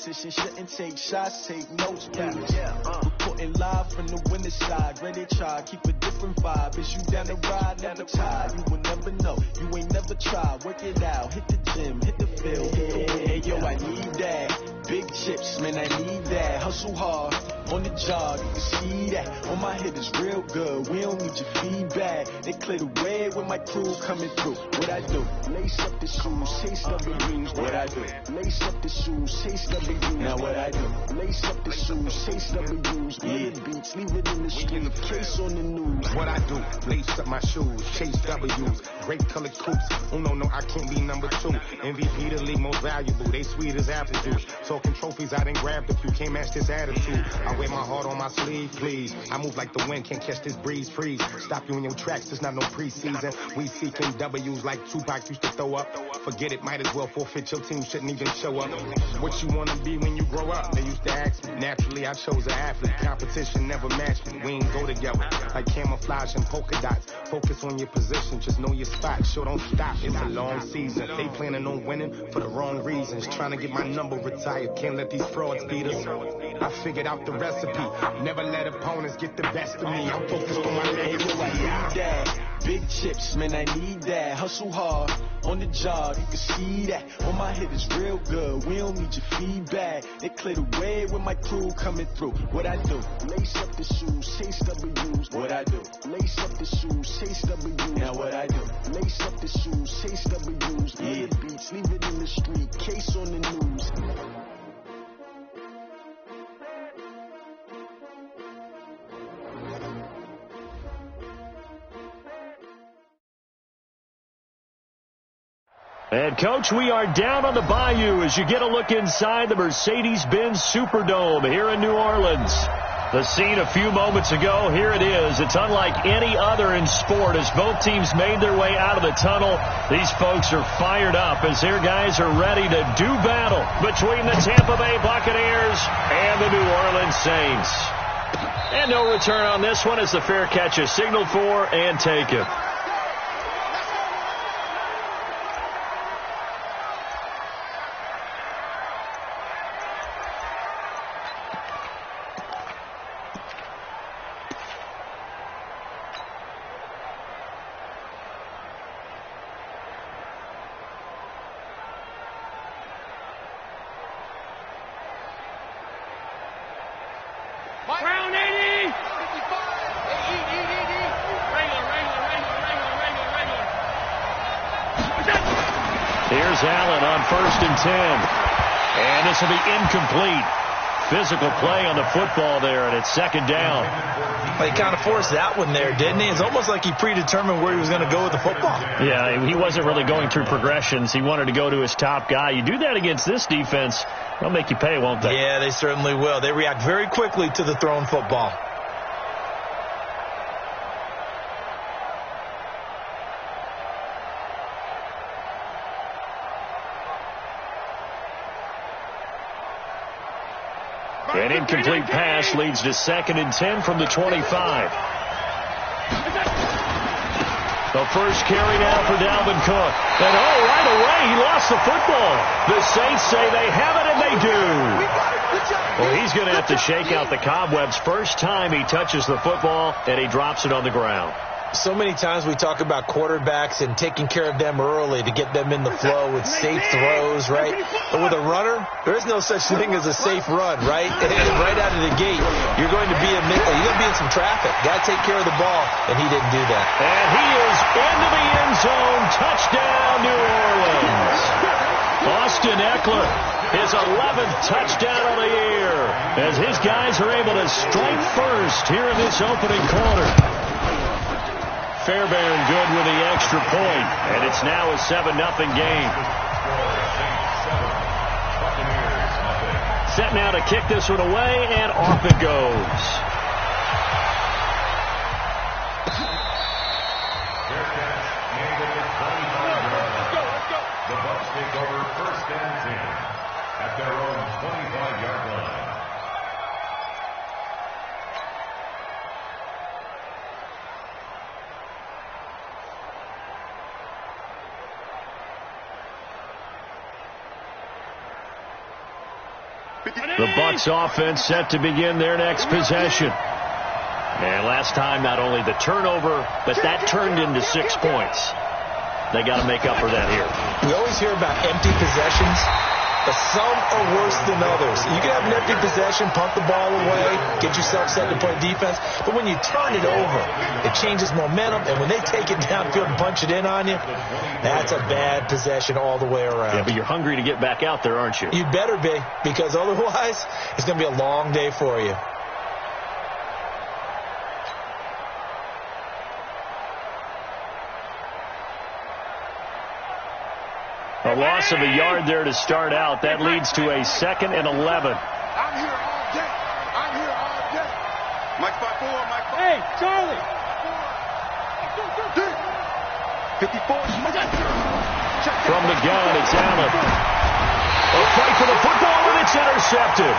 competition shouldn't take shots, take notes, please. Reporting live from the winner's side. Ready to try, keep a different vibe. Is you down the ride, never tired. You will never know, you ain't never tried. Work it out, hit the gym, hit the field. Hey, yo, I need that. Big chips, man, I need that. Hustle hard, on the job, you can see that. On my head is real good, we don't need your feedback. They clear the way when my crew coming through. What I do? Lace up the shoes, chase W's. What I do? Lace up the shoes, chase W's. Now what I do? Lace up the shoes, chase W's. Play the beats, leave it in the street, case on the news. What I do? Lace up my shoes, chase W's. Great colored coops. Oh no, I can't be number 2. MVP the league most valuable. They sweet as apple juice. Talking trophies, I done grabbed a few. Can't match this attitude. I wear my heart on my sleeve, please. I move like the wind, can't catch this breeze, freeze. Stop you in your tracks, it's not no preseason. We seeking W's like Tupac used to throw up. Forget it, might as well forfeit. Your team shouldn't even show up. What you wanna be when you grow up? They used to ask me. Naturally, I chose an athlete. Competition never matched me. We ain't go together like camouflage and polka dots. Focus on your position, just know your spot. Sure, don't stop. It's a long season. They planning on winning for the wrong reasons. Trying to get my number retired. Can't let these frauds beat us. I figured out the recipe. Never let opponents get the best of me. I'm focused on my legacy. Big chips, man, I need that. Hustle hard, on the job, you can see that. On my head is real good, we don't need your feedback. They clear the way when my crew coming through. What I do? Lace up the shoes, chase W's. What I do? Lace up the shoes, chase W's. Now what I do? Lace up the shoes, chase W's. Play the beats, leave it in the street, case on the news. And, Coach, we are down on the bayou as you get a look inside the Mercedes-Benz Superdome here in New Orleans. The scene a few moments ago, here it is. It's unlike any other in sport as both teams made their way out of the tunnel. These folks are fired up as their guys are ready to do battle between the Tampa Bay Buccaneers and the New Orleans Saints. And no return on this one as the fair catch is signaled for and taken. Here's Allen on 1st and 10. And this will be incomplete. Physical play on the football there, and it's 2nd down. Well, he kind of forced that one there, didn't he? It's almost like he predetermined where he was going to go with the football. Yeah, he wasn't really going through progressions. He wanted to go to his top guy. You do that against this defense, they'll make you pay, won't they? Yeah, they certainly will. They react very quickly to the thrown football. An incomplete pass leads to 2nd and 10 from the 25. The first carry now for Dalvin Cook. And right away he lost the football. The Saints say they have it, and they do. Well, he's going to have to shake out the cobwebs. First time he touches the football, and he drops it on the ground. So many times we talk about quarterbacks and taking care of them early to get them in the flow with safe throws, right? But with a runner, there is no such thing as a safe run, right? Right out of the gate, you're going to be in some traffic. Got to take care of the ball, and he didn't do that. And he is into the end zone. Touchdown, New Orleans. Austin Eckler, his 11th touchdown of the year, as his guys are able to strike first here in this opening quarter. Fairbairn good with the extra point, and it's now a 7-0 game. Set now to kick this one away, and off it goes. The Bucs take over 1st and 10 at their own 25-yard line. The Bucs offense set to begin their next possession. And last time, not only the turnover, but that turned into 6 points. They got to make up for that here. We always hear about empty possessions, but some are worse than others. You can have an empty possession, punt the ball away, get yourself set to play defense, but when you turn it over, it changes momentum, and when they take it downfield and punch it in on you, that's a bad possession all the way around. Yeah, but you're hungry to get back out there, aren't you? You better be, because otherwise, it's going to be a long day for you. A loss of a yard there to start out. That leads to a 2nd and 11. I'm here all day. I'm here all day. Mike 5-4, Mike 5. Hey, Charlie. 54. From the gun, it's Allen. A fight for the football, and it's intercepted.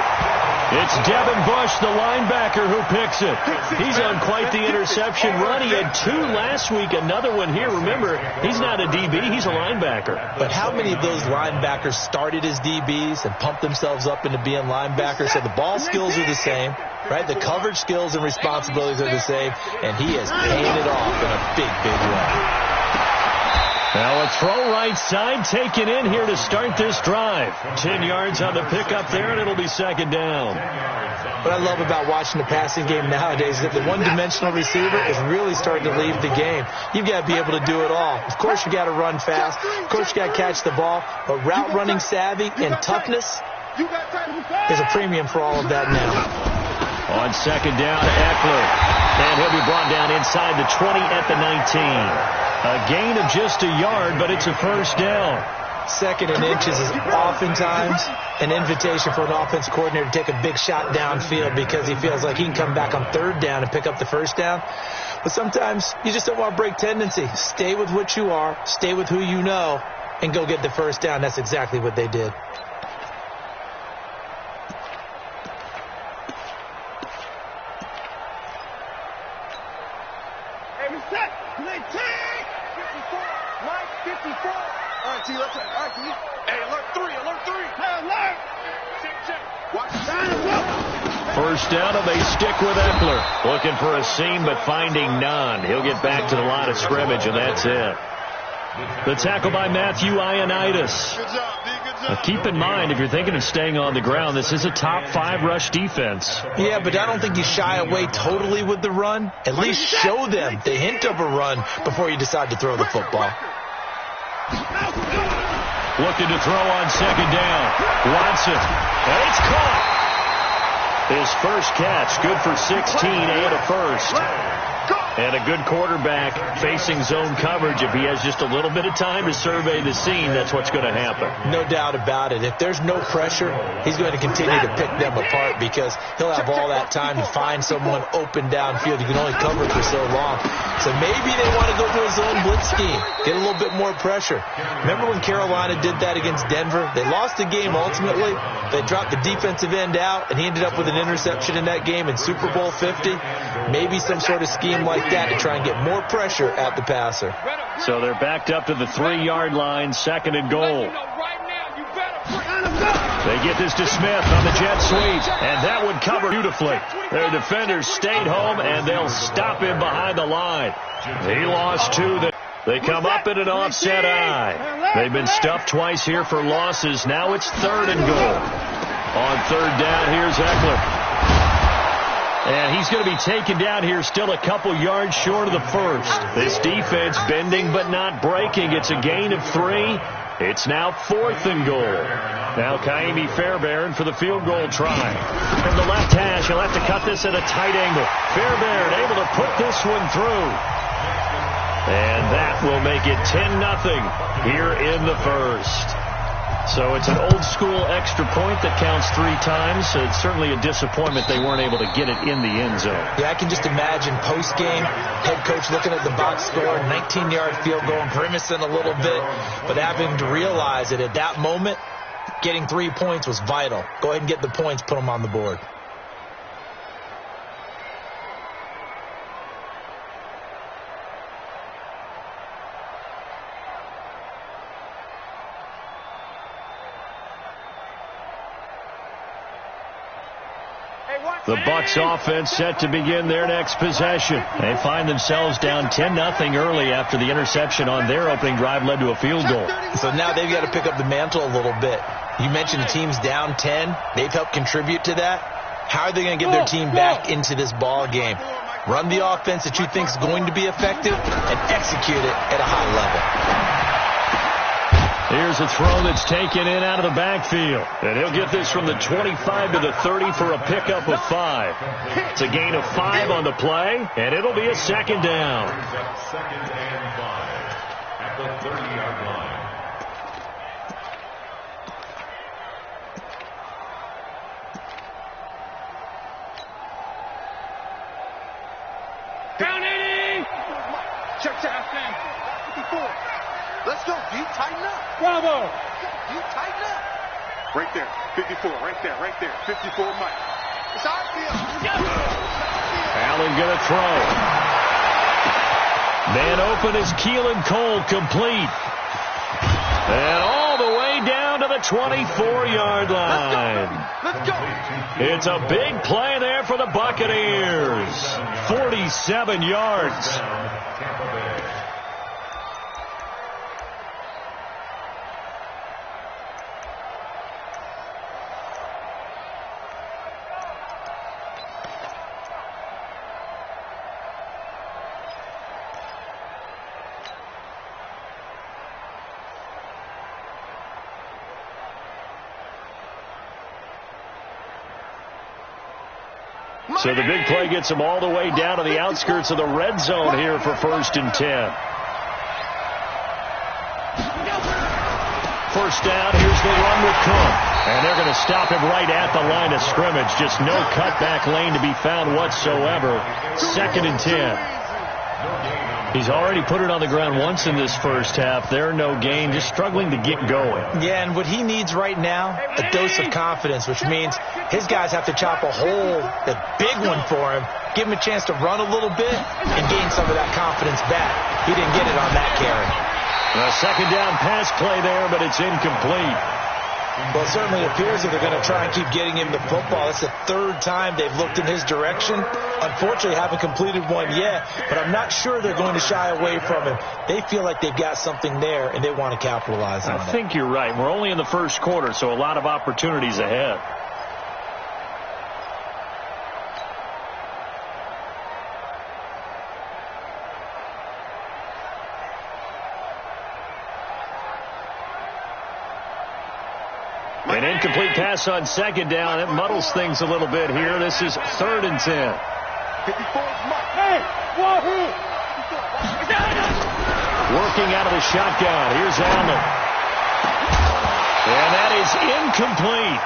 It's Devin Bush, the linebacker, who picks it. He's on quite the interception run. He had 2 last week, another one here. Remember, he's not a DB, he's a linebacker. But how many of those linebackers started as DBs and pumped themselves up into being linebackers? So the ball skills are the same, right? The coverage skills and responsibilities are the same, and he has paid it off in a big, big way. Now a throw right side taken in here to start this drive. 10 yards on the pickup there, and it'll be 2nd down. What I love about watching the passing game nowadays is that the one-dimensional receiver is really starting to leave the game. You've got to be able to do it all. Of course, you got to run fast. Of course, you got to catch the ball. But route running savvy and toughness is a premium for all of that now. On 2nd down, Eckler. And he'll be brought down inside the 20 at the 19. A gain of just a yard, but it's a 1st down. 2nd and inches is oftentimes an invitation for an offense coordinator to take a big shot downfield because he feels like he can come back on 3rd down and pick up the 1st down. But sometimes you just don't want to break tendency. Stay with what you are, stay with who you know, and go get the 1st down. That's exactly what they did. First down, and they stick with Eckler. Looking for a seam, but finding none. He'll get back to the line of scrimmage, and that's it. The tackle by Matthew Ioannidis. Now keep in mind, if you're thinking of staying on the ground, this is a top 5 rush defense. Yeah, but I don't think you shy away totally with the run. At least show them the hint of a run before you decide to throw the football. Looking to throw on 2nd down. Watson. And it's caught. His first catch, good for 16 and a 1st. And a good quarterback facing zone coverage. If he has just a little bit of time to survey the scene, that's what's going to happen. No doubt about it. If there's no pressure, he's going to continue to pick them apart because he'll have all that time to find someone open downfield. You can only cover for so long. So maybe they want to go to a zone blitz scheme, get a little bit more pressure. Remember when Carolina did that against Denver? They lost the game ultimately. They dropped the defensive end out, and he ended up with an interception in that game in Super Bowl 50. Maybe some sort of scheme like that to try and get more pressure at the passer. So they're backed up to the 3-yard line, 2nd and goal. They get this to Smith on the jet sweep, and that would cover beautifully. Their defenders stayed home, and they'll stop him behind the line. He lost 2. They come up in an offset eye. They've been stuffed twice here for losses. Now it's 3rd and goal. On 3rd down, here's Eckler. And he's going to be taken down here still a couple yards short of the 1st. This defense bending but not breaking. It's a gain of 3. It's now 4th and goal. Now Kaimi Fairbairn for the field goal try. From the left hash, he'll have to cut this at a tight angle. Fairbairn able to put this one through. And that will make it 10-0 here in the 1st. So it's an old-school extra point that counts 3 times. So it's certainly a disappointment they weren't able to get it in the end zone. Yeah, I can just imagine post-game, head coach looking at the box score, 19-yard field goal, grimacing a little bit, but having to realize that at that moment, getting 3 points was vital. Go ahead and get the points, put them on the board. The Bucs offense set to begin their next possession. They find themselves down 10-0 early after the interception on their opening drive led to a field goal. So now they've got to pick up the mantle a little bit. You mentioned the team's down 10. They've helped contribute to that. How are they going to get their team back into this ball game? Run the offense that you think is going to be effective and execute it at a high level. Here's a throw that's taken in out of the backfield. And he'll get this from the 25 to the 30 for a pickup of 5. It's a gain of 5 on the play, and it'll be a second down. Second and 5 at the 30-yard line. Down 80! Check that. 54. Let's go, D. Tighten up. Bravo. D. Tighten up. Right there. 54. Right there. 54, Mike. It's our field. Allen going to throw. Man open is Keelan Cole, complete. And all the way down to the 24-yard line. Let's go. It's a big play there for the Buccaneers. 47 yards. Tampa Bay. So the big play gets them all the way down to the outskirts of the red zone here for 1st and 10. First down, here's the run with Cook. And they're going to stop him right at the line of scrimmage. Just no cutback lane to be found whatsoever. 2nd and 10. He's already put it on the ground once in this first half. They're no gain, just struggling to get going. Yeah, and what he needs right now, a dose of confidence, which means his guys have to chop a hole, a big one for him, give him a chance to run a little bit and gain some of that confidence back. He didn't get it on that carry. A second down pass play there, but it's incomplete. Well, it certainly appears that they're going to try and keep getting him the football. It's the 3rd time they've looked in his direction. Unfortunately, haven't completed one yet, but I'm not sure they're going to shy away from him. They feel like they've got something there, and they want to capitalize on it. I think you're right. We're only in the first quarter, so a lot of opportunities ahead. An incomplete pass on second down. It muddles things a little bit here. This is 3rd and 10. 54 Hey, wahoo! Working out of the shotgun. Here's Allen. And that is incomplete.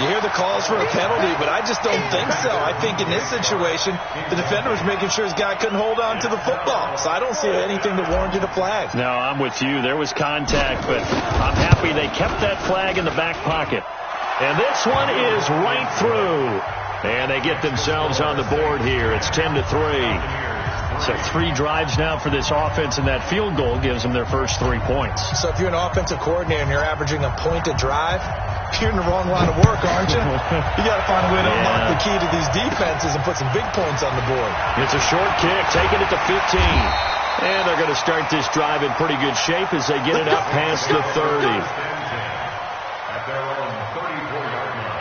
You hear the calls for a penalty, but I just don't think so. I think in this situation, the defender was making sure his guy couldn't hold on to the football. So I don't see anything that warranted a flag. No, I'm with you. There was contact, but I'm happy they kept that flag in the back pocket. And this one is right through. And they get themselves on the board here. It's 10-3. So 3 drives now for this offense, and that field goal gives them their first 3 points. So if you're an offensive coordinator and you're averaging a point a drive, you're in the wrong line of work, aren't you? You got to find a way to unlock the key to these defenses and put some big points on the board. It's a short kick, taking it to 15. And they're going to start this drive in pretty good shape as they get it up past the 30. At their own 34-yard line.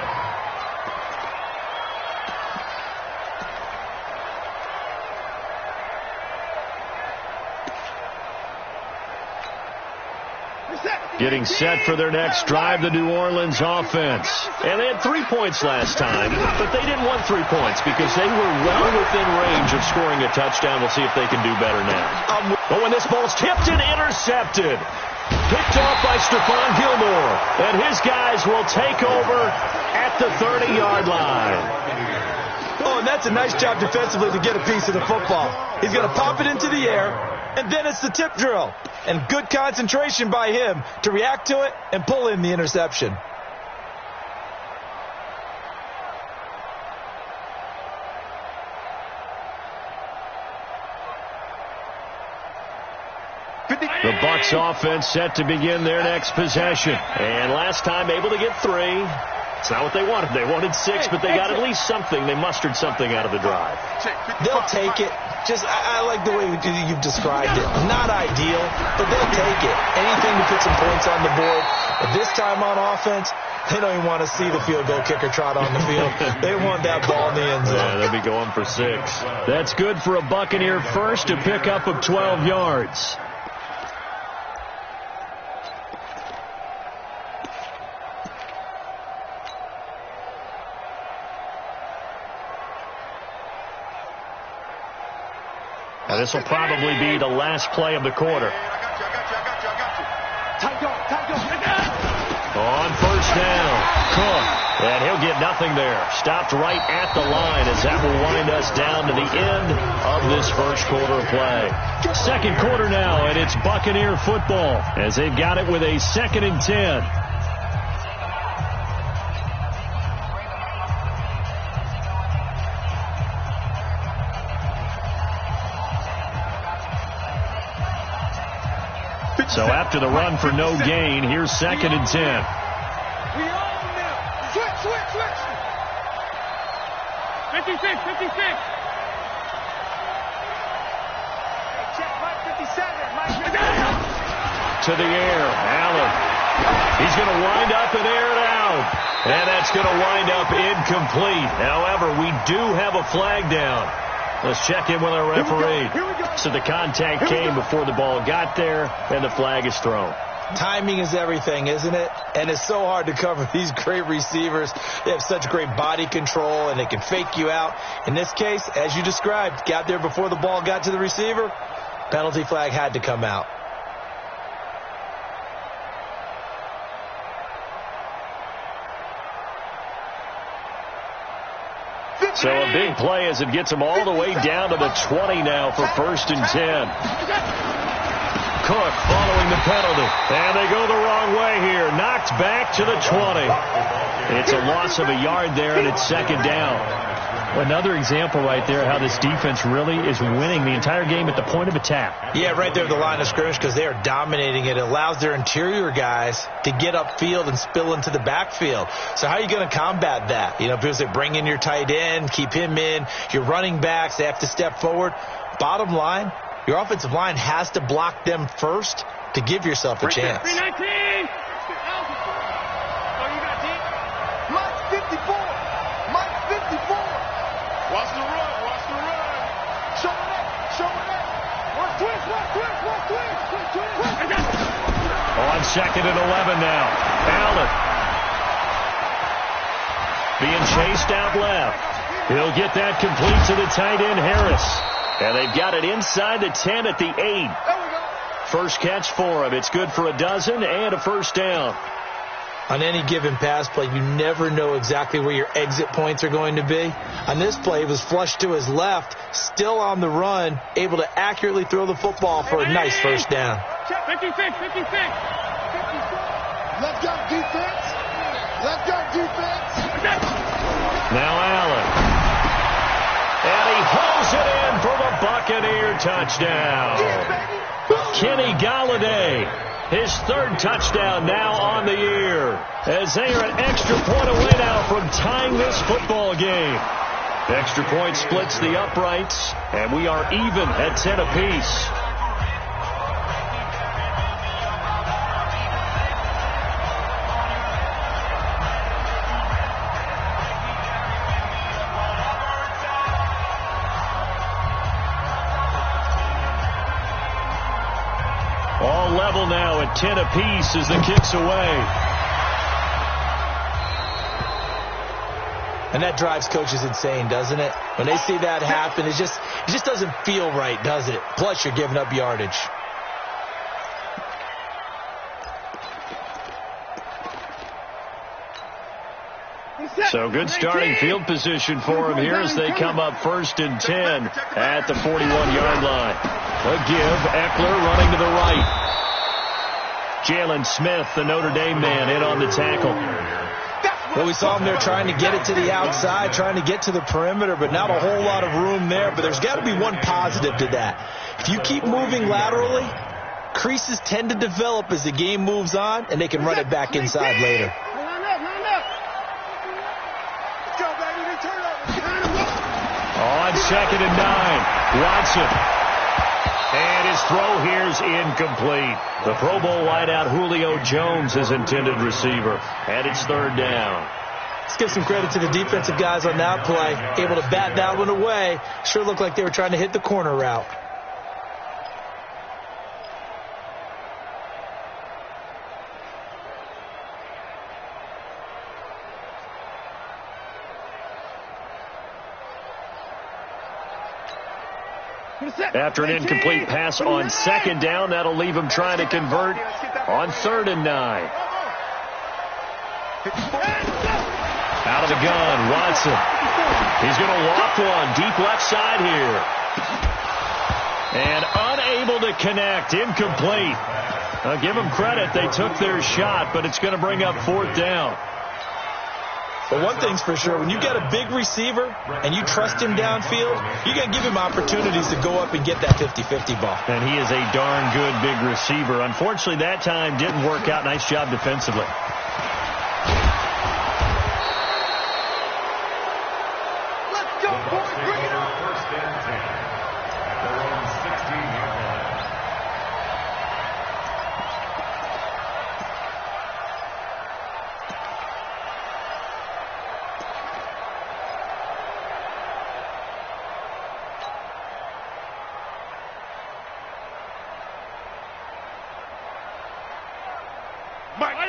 Getting set for their next drive, the New Orleans offense. And they had 3 points last time, but they didn't want 3 points because they were well within range of scoring a touchdown. We'll see if they can do better now. But when this ball's tipped and intercepted, picked off by Stephon Gilmore, and his guys will take over at the 30-yard line. Oh, and that's a nice job defensively to get a piece of the football. He's going to pop it into the air, and then it's the tip drill. And good concentration by him to react to it and pull in the interception. The Bucs offense set to begin their next possession. And last time able to get 3. It's not what they wanted. They wanted 6, but they got at least something. They mustered something out of the drive. They'll take it. I like the way you've described it. Not ideal, but they'll take it. Anything to put some points on the board. But this time on offense, they don't even want to see the field goal kicker trot on the field. They want that ball in the end zone. Yeah, they'll be going for 6. That's good for a Buccaneer first, a pickup of 12 yards. Now, this will probably be the last play of the quarter. On first down, Cook. And he'll get nothing there. Stopped right at the line as that will wind us down to the end of this first quarter of play. Second quarter now, and it's Buccaneer football as they've got it with a 2nd and 10. So after the run for no gain, here's 2nd and 10. We own them. Switch. 56. Check Mike 57. To the air, Allen. He's going to wind up and air it out. And that's going to wind up incomplete. However, we do have a flag down. Let's check in with our referee. So the contact came before the ball got there, and the flag is thrown. Timing is everything, isn't it? And it's so hard to cover these great receivers. They have such great body control, and they can fake you out. In this case, as you described, got there before the ball got to the receiver. Penalty flag had to come out. So a big play as it gets them all the way down to the 20 now for 1st and 10. Cook following the penalty. And they go the wrong way here. Knocked back to the 20. It's a loss of a yard there, and it's 2nd down. Another example right there how this defense really is winning the entire game at the point of attack. Yeah, right there at the line of scrimmage because they are dominating it. It allows their interior guys to get upfield and spill into the backfield. So how are you going to combat that? You know, because they bring in your tight end, keep him in. Your running backs, they have to step forward. Bottom line, your offensive line has to block them first to give yourself a chance. 319. Mike 54. Watch the run. Show it up. One twist. On 2nd and 11 now. Allen. Being chased out left. He'll get that complete to the tight end, Harris. And they've got it inside the 10 at the 8. There we go. First catch for him. It's good for a dozen and a 1st down. On any given pass play, you never know exactly where your exit points are going to be. On this play, it was flushed to his left, still on the run, able to accurately throw the football for a nice 1st down. 56. Left guard defense. Now Allen. And he hauls it in for the Buccaneer touchdown. Kenny Galladay. His 3rd touchdown now on the year, as they are an extra point away now from tying this football game. Extra point splits the uprights, and we are even at 10 apiece. All level now at 10 apiece as the kick's away. And that drives coaches insane, doesn't it? When they see that happen, it just doesn't feel right, does it? Plus, you're giving up yardage. So good starting field position for him here as they come up 1st and 10 at the 41-yard line. A give, Eckler running to the right. Jalen Smith, the Notre Dame man, in on the tackle. Well, we saw him there trying to get it to the outside, trying to get to the perimeter, but not a whole lot of room there. But there's got to be one positive to that. If you keep moving laterally, creases tend to develop as the game moves on, and they can run it back inside later. 2nd and 9. Watson. And his throw here's incomplete. The Pro Bowl wideout Julio Jones is intended receiver. And it's 3rd down. Let's give some credit to the defensive guys on that play. Able to bat that one away. Sure looked like they were trying to hit the corner route. After an incomplete pass on 2nd down, that'll leave him trying to convert on 3rd and 9. Out of the gun, Watson. He's going to loft one deep left side here. And unable to connect, incomplete. I'll give them credit, they took their shot, but it's going to bring up 4th down. But one thing's for sure, when you got a big receiver and you trust him downfield, you got to give him opportunities to go up and get that 50-50 ball. And he is a darn good big receiver. Unfortunately, that time didn't work out. Nice job defensively. Let's go, boys. Bring it on. 1st and 10 at their own 16-yard line.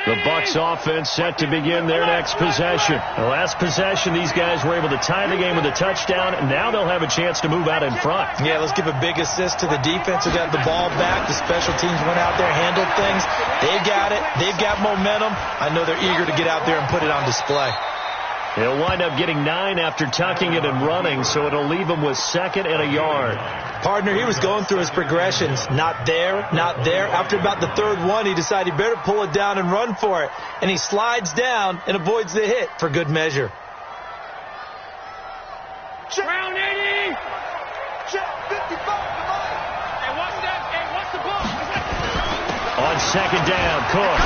The Bucs offense set to begin their next possession. The last possession, these guys were able to tie the game with a touchdown, and now they'll have a chance to move out in front. Yeah, let's give a big assist to the defense who got the ball back. The special teams went out there, handled things. They got it. They've got momentum. I know they're eager to get out there and put it on display. He'll wind up getting 9 after tucking it and running, so it'll leave him with 2nd and a yard. Partner, he was going through his progressions. Not there, not there. After about the 3rd one, he decided he better pull it down and run for it. And he slides down and avoids the hit for good measure. Round 80. Check 55 to mine. Hey, what's the ball? On 2nd down, Cook.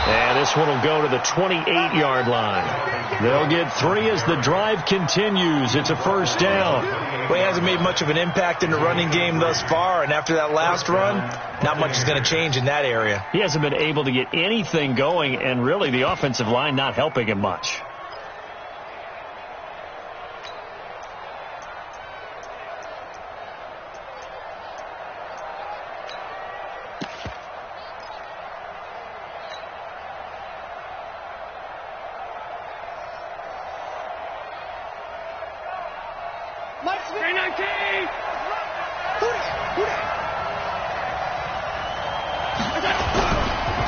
And this one will go to the 28-yard line. They'll get 3 as the drive continues. It's a 1st down. Well, he hasn't made much of an impact in the running game thus far, and after that last run, not much is going to change in that area. He hasn't been able to get anything going, and really the offensive line not helping him much.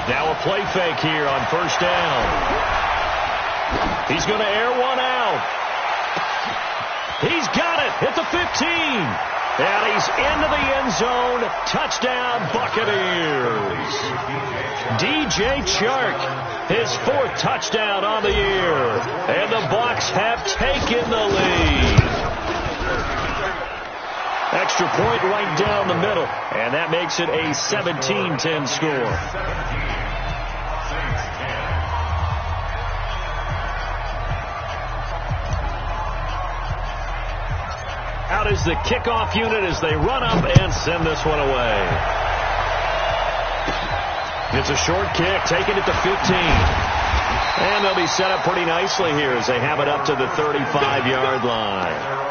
Now a play fake here on 1st down. He's going to air one out. He's got it at the 15. And he's into the end zone. Touchdown, Buccaneers. DJ Chark, his 4th touchdown on the year. And the Bucs have taken the lead. Extra point right down the middle. And that makes it a 17-10 score. Out is the kickoff unit as they run up and send this one away. It's a short kick, taking it to 15. And they'll be set up pretty nicely here as they have it up to the 35-yard line.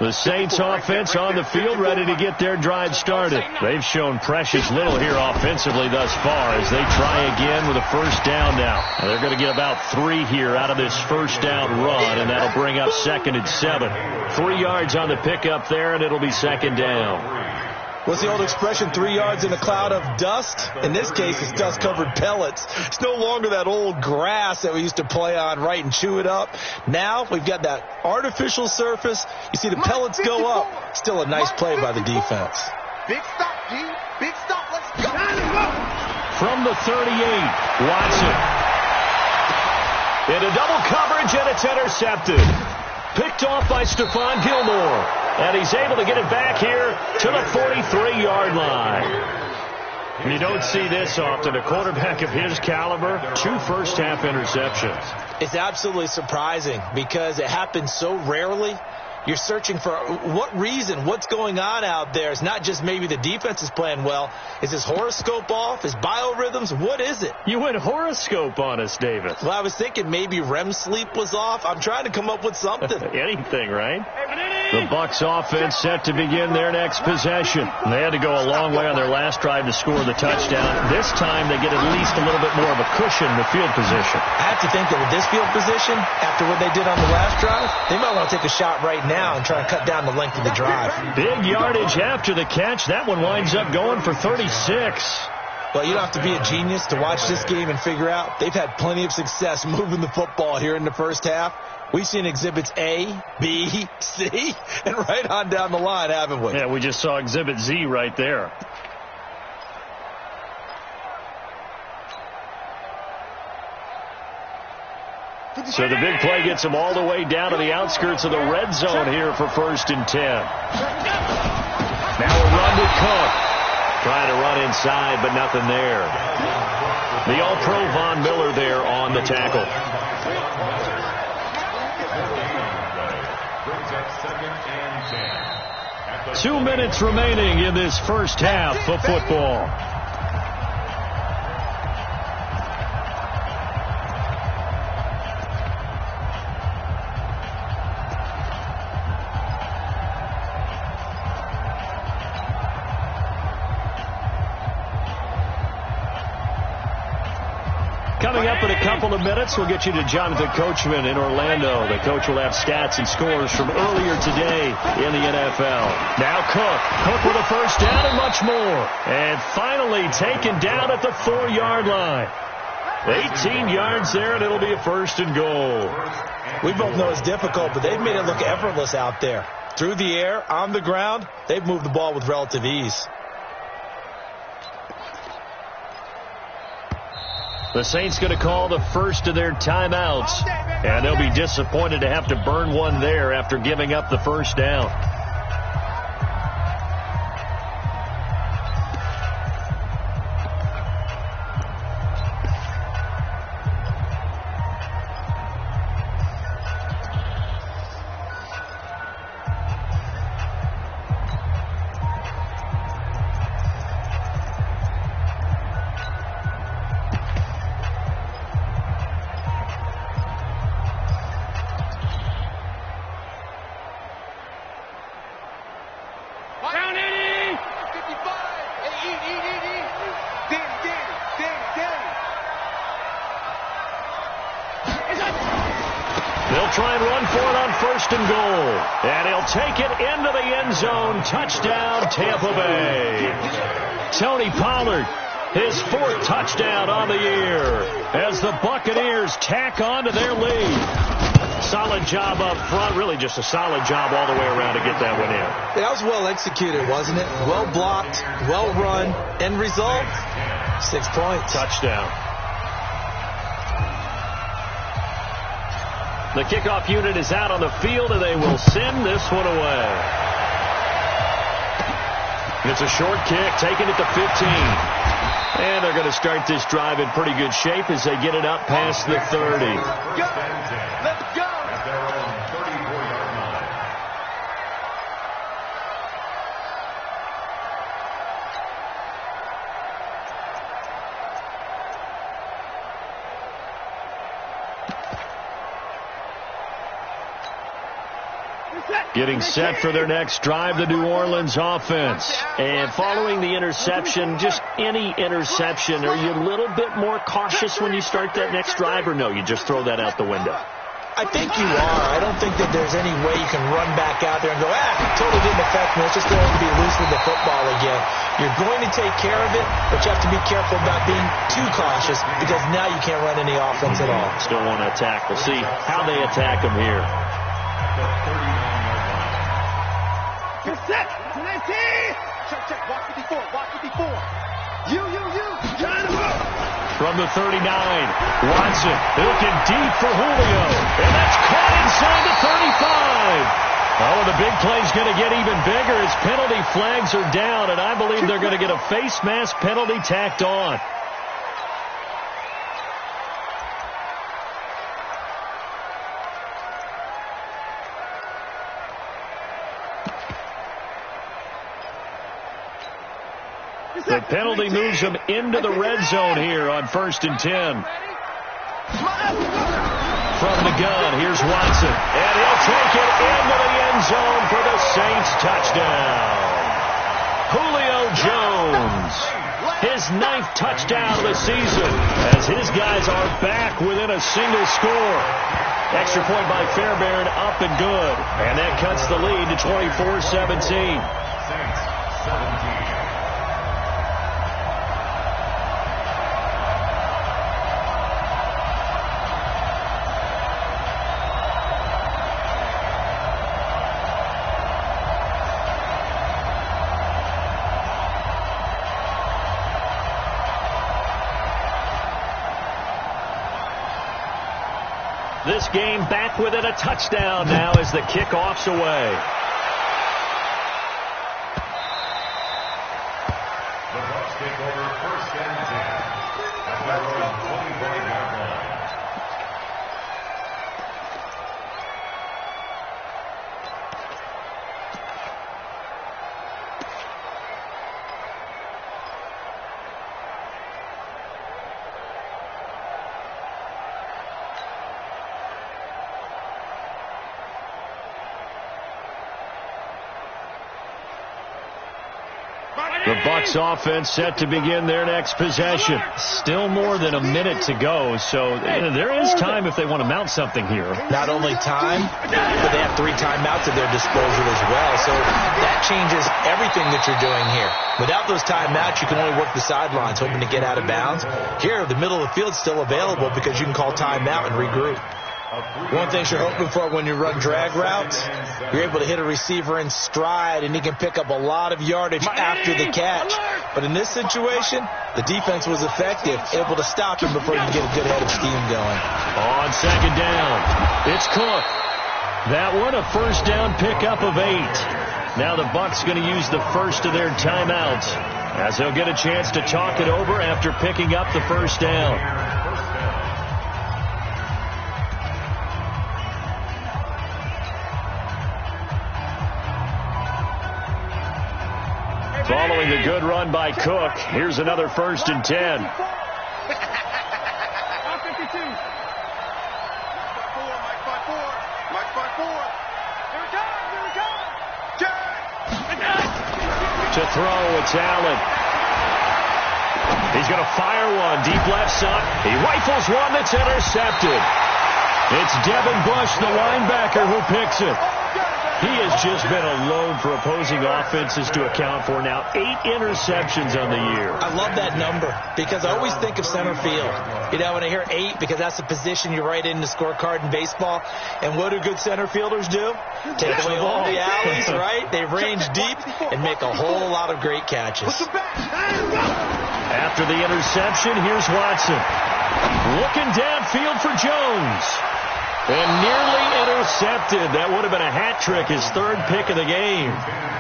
The Saints offense on the field ready to get their drive started. They've shown precious little here offensively thus far as they try again with a 1st down now. They're going to get about 3 here out of this 1st down run, and that'll bring up 2nd and 7. 3 yards on the pickup there, and it'll be 2nd down. What's the old expression, 3 yards in a cloud of dust? In this case, it's dust-covered pellets. It's no longer that old grass that we used to play on, right, and chew it up. Now we've got that artificial surface. You see the pellets go up. Still a nice play by the defense. Big stop, G. Big stop. Let's go. From the 38. Watson. Into double coverage, and it's intercepted. Picked off by Stephon Gilmore. And he's able to get it back here to the 43-yard line. You don't see this often. A quarterback of his caliber, 2 first-half interceptions. It's absolutely surprising because it happens so rarely. You're searching for what reason, what's going on out there. It's not just maybe the defense is playing well. Is his horoscope off? His biorhythms? What is it? You went horoscope on us, David. Well, I was thinking maybe REM sleep was off. I'm trying to come up with something. Anything, right? The Bucs offense set to begin their next possession. They had to go a long way on their last drive to score the touchdown. This time they get at least a little bit more of a cushion in the field position. I have to think that with this field position, after what they did on the last drive, they might want to take a shot right now and try and cut down the length of the drive. Big yardage after the catch. That one winds up going for 36. Well, you don't have to be a genius to watch this game and figure out they've had plenty of success moving the football here in the first half. We've seen exhibits A, B, C, and right on down the line, haven't we? Yeah, we just saw exhibit Z right there. So the big play gets them all the way down to the outskirts of the red zone here for 1st and 10. Now a run to Cook. Trying to run inside, but nothing there. The All-Pro Von Miller there on the tackle. 2 minutes remaining in this first half of football. Coming up in a couple of minutes, we'll get you to Jonathan Coachman in Orlando. The coach will have stats and scores from earlier today in the NFL. Now Cook. Cook with a first down and much more. And finally taken down at the 4-yard line. 18 yards there, and it'll be a 1st and goal. We both know it's difficult, but they've made it look effortless out there. Through the air, on the ground, they've moved the ball with relative ease. The Saints going to call the first of their timeouts, and they'll be disappointed to have to burn one there after giving up the first down. Try and run for it on 1st and goal. And he'll take it into the end zone. Touchdown, Tampa Bay. Tony Pollard, his 4th touchdown on the year as the Buccaneers tack on to their lead. Solid job up front. Really just a solid job all the way around to get that one in. That was well executed, wasn't it? Well blocked, well run. End result, 6 points. Touchdown. The kickoff unit is out on the field, and they will send this one away. It's a short kick, taking it to 15. And they're going to start this drive in pretty good shape as they get it up past the 30. Let's go! At their own 34-yard line. Getting set for their next drive, the New Orleans offense. And following the interception, just any interception, are you a little bit more cautious when you start that next drive, or no, you just throw that out the window? I think you are. I don't think that there's any way you can run back out there and go, totally didn't affect me. Let's just go and be loose with the football again. You're going to take care of it, but you have to be careful about being too cautious because now you can't run any offense at all. Still want to attack. We'll see how they attack them here. You're set. 19. Check. Walk 54. You. Trying to move. from the 39. Watson looking deep for Julio. And that's caught inside the 35. Oh, the big play's going to get even bigger as penalty flags are down, and I believe they're going to get a face mask penalty tacked on. The penalty moves them into the red zone here on 1st and 10. From the gun, here's Watson. And he'll take it into the end zone for the Saints touchdown. Julio Jones, his 9th touchdown of the season, as his guys are back within a single score. Extra point by Fairbairn, up and good. And that cuts the lead to 24-17. Saints 17. This game back within a touchdown now as the kickoff's away. The Bucs take over 1st and 10 at their own 25-yard line. The Bucs offense set to begin their next possession. Still more than a minute to go, so there is time if they want to mount something here. Not only time, but they have 3 timeouts at their disposal as well. So that changes everything that you're doing here. Without those timeouts, you can only work the sidelines, hoping to get out of bounds. Here, the middle of the field is still available because you can call timeout and regroup. One thing you're hoping for when you run drag routes, you're able to hit a receiver in stride, and he can pick up a lot of yardage after the catch. But in this situation, the defense was effective, able to stop him before you can get a good head of steam going. On 2nd down, it's Cook. That one, a 1st down pickup of 8. Now the Bucs going to use the first of their timeouts, as they'll get a chance to talk it over after picking up the 1st down. Following the good run by Cook, here's another 1st and 10. Mike 5-4. Mike 5-4. Here we go. To throw, it's Allen. He's going to fire one deep left side. He rifles one that's intercepted. It's Devin Bush, the linebacker, who picks it. He has just been a load for opposing offenses to account for. Now 8 interceptions on the year. I love that number because I always think of center field. You know, when I hear 8, because that's the position you write in the scorecard in baseball. And what do good center fielders do? Take away all the alleys, right? They range deep and make a whole lot of great catches. After the interception, here's Watson. Looking downfield for Jones. And nearly intercepted. That would have been a hat trick, his 3rd pick of the game.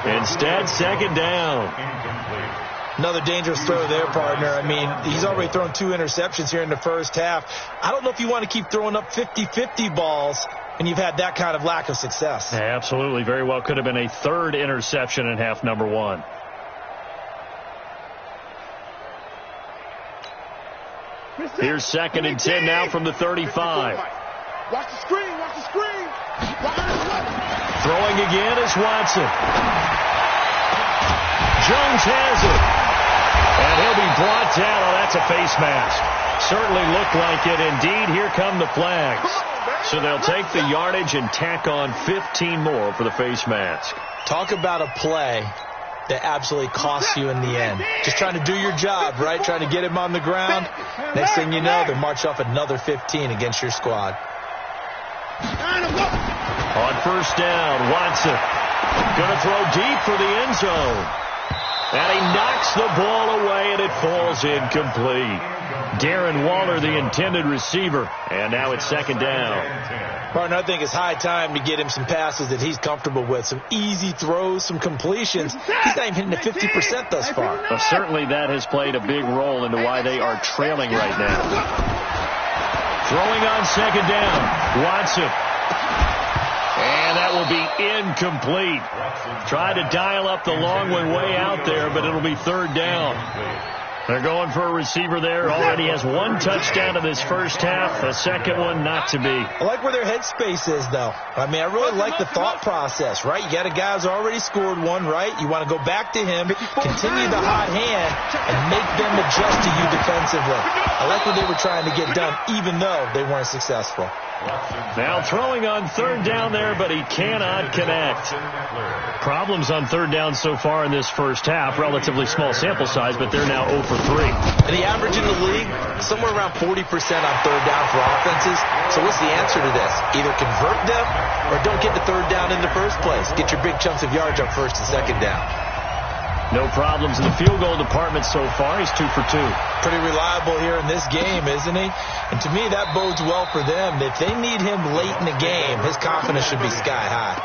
Instead, 2nd down. Another dangerous throw there, partner. I mean, he's already thrown 2 interceptions here in the first half. I don't know if you want to keep throwing up 50-50 balls and you've had that kind of lack of success. Yeah, absolutely. Very well could have been a 3rd interception in half number 1. Here's 2nd and 10 now from the 35. Watch the screen. Throwing again is Watson. Jones has it. And he'll be brought down. Oh, that's a face mask. Certainly looked like it. Indeed, here come the flags. So they'll take the yardage and tack on 15 more for the face mask. Talk about a play that absolutely costs you in the end. Just trying to do your job, right? Trying to get him on the ground. Next thing you know, they march off another 15 against your squad. On 1st down, Watson going to throw deep for the end zone. And he knocks the ball away, and it falls incomplete. Darren Waller, the intended receiver. And now it's second down. Martin, I think it's high time to get him some passes that he's comfortable with. Some easy throws, some completions. He's not even hitting the 50% thus far. Well, certainly that has played a big role into why they are trailing right now. Throwing on second down. Watson. And that will be incomplete. Tried to dial up the long one way out there, but it'll be third down. They're going for a receiver there. Already has one touchdown in this first half. A second one not to be. I like where their headspace is, though. I mean, I really like the thought process, right? You got a guy who's already scored one, right? You want to go back to him, continue the hot hand, and make them adjust to you defensively. I like what they were trying to get done, even though they weren't successful. Now throwing on third down there, but he cannot connect. Problems on third down so far in this first half. Relatively small sample size, but they're now 0 for 3. And the average in the league, somewhere around 40% on third down for offenses. So what's the answer to this? Either convert them or don't get the third down in the first place. Get your big chunks of yards on first and second down. No problems in the field goal department so far. He's 2 for 2. Pretty reliable here in this game, isn't he? And to me, that bodes well for them. If they need him late in the game, his confidence should be sky high.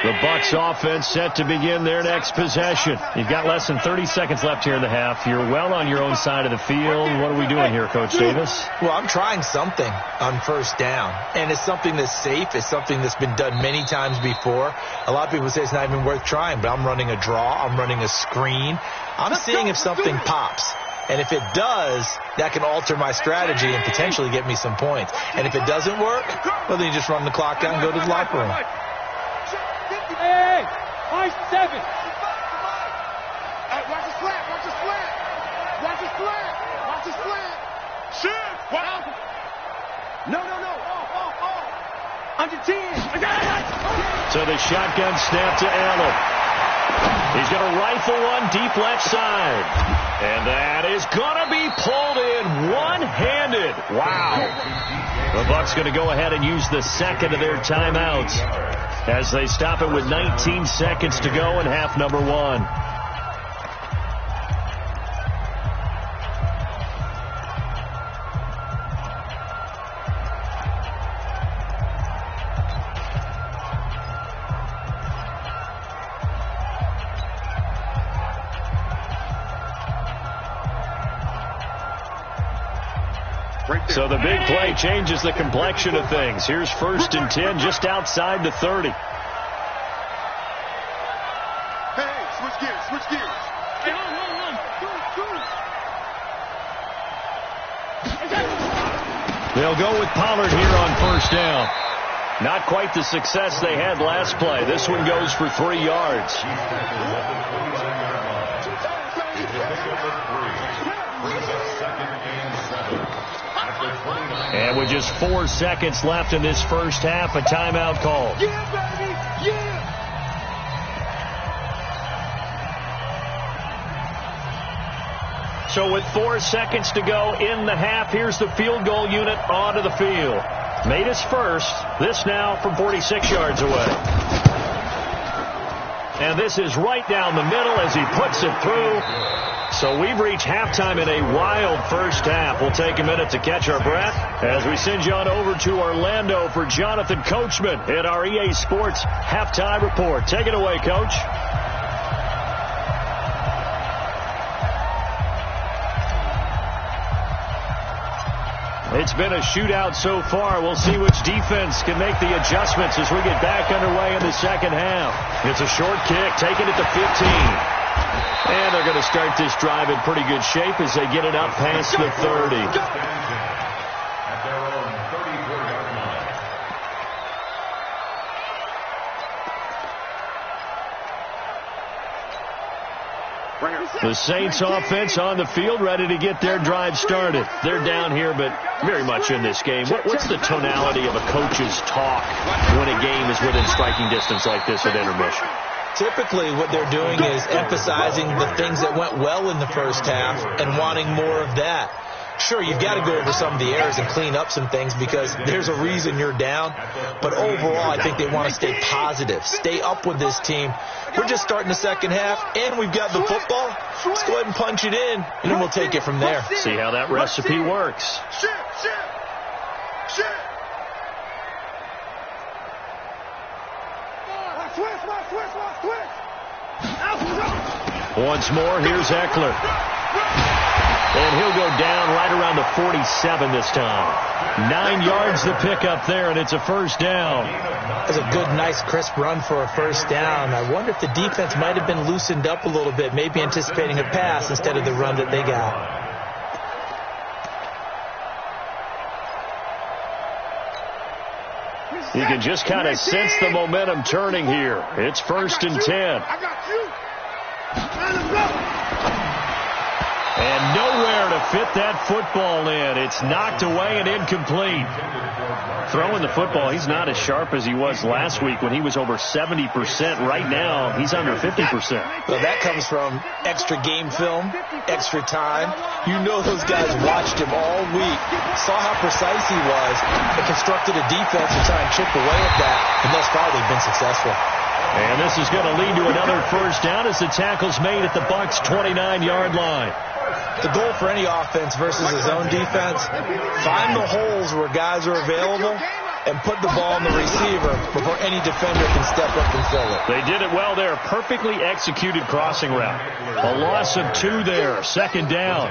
The Bucs offense set to begin their next possession. You've got less than 30 seconds left here in the half. You're well on your own side of the field. What are we doing here, Coach Davis? Well, I'm trying something on first down, and it's something that's safe. It's something that's been done many times before. A lot of people say it's not even worth trying, but I'm running a draw. I'm running a screen. I'm seeing if something pops. And if it does, that can alter my strategy and potentially get me some points. And if it doesn't work, well, then you just run the clock out and go to the locker room. Hey, 5-7. Hey, watch the slant, watch the slant. Watch the slant, watch the slant. Shoot. Wow. No. Under 10. So the shotgun snap to Allen. He's going to rifle one deep left side. And that is going to be pulled in one-handed. Wow. The Bucs going to go ahead and use the second of their timeouts as they stop it with 19 seconds to go in half number one. So the big play changes the complexion of things. Here's 1st and 10 just outside the 30. Hey, switch gears. Hey, hold. They'll go with Pollard here on first down. Not quite the success they had last play. This one goes for 3 yards. And with just 4 seconds left in this first half, a timeout call. Yeah, baby, yeah. So with 4 seconds to go in the half, here's the field goal unit onto the field. Made his first. This now from 46 yards away. And this is right down the middle as he puts it through. So we've reached halftime in a wild first half. We'll take a minute to catch our breath as we send you on over to Orlando for Jonathan Coachman at our EA Sports Halftime Report. Take it away, Coach. It's been a shootout so far. We'll see which defense can make the adjustments as we get back underway in the second half. It's a short kick, taking it to 15. And they're going to start this drive in pretty good shape as they get it up past the 30. At their own 34-yard line. The Saints offense on the field, ready to get their drive started. They're down here, but very much in this game. What's the tonality of a coach's talk when a game is within striking distance like this at intermission? Typically, what they're doing is emphasizing the things that went well in the first half and wanting more of that. Sure, you've got to go over some of the errors and clean up some things because there's a reason you're down. But overall, I think they want to stay positive, stay up with this team. We're just starting the second half, and we've got the football. Let's go ahead and punch it in, and then we'll take it from there. See how that recipe works. Once more, here's Eckler. And he'll go down right around the 47 this time. 9 yards to pick up there, and it's a first down. That's a good, nice, crisp run for a first down. I wonder if the defense might have been loosened up a little bit, maybe anticipating a pass instead of the run that they got. You can just kind of sense the momentum turning here. It's 1st and 10. I got you. And nowhere to fit that football in. It's knocked away and incomplete. Throwing the football, he's not as sharp as he was last week when he was over 70%. Right now, he's under 50%. Well, that comes from extra game film, extra time. You know those guys watched him all week, saw how precise he was, and constructed a defense to try and chip away at that. And thus far, they've been successful. And this is going to lead to another first down as the tackle's made at the Bucs' 29-yard line. The goal for any offense versus a zone defense, find the holes where guys are available and put the ball in the receiver before any defender can step up and fill it. They did it well there. Perfectly executed crossing route. A loss of 2 there. 2nd down.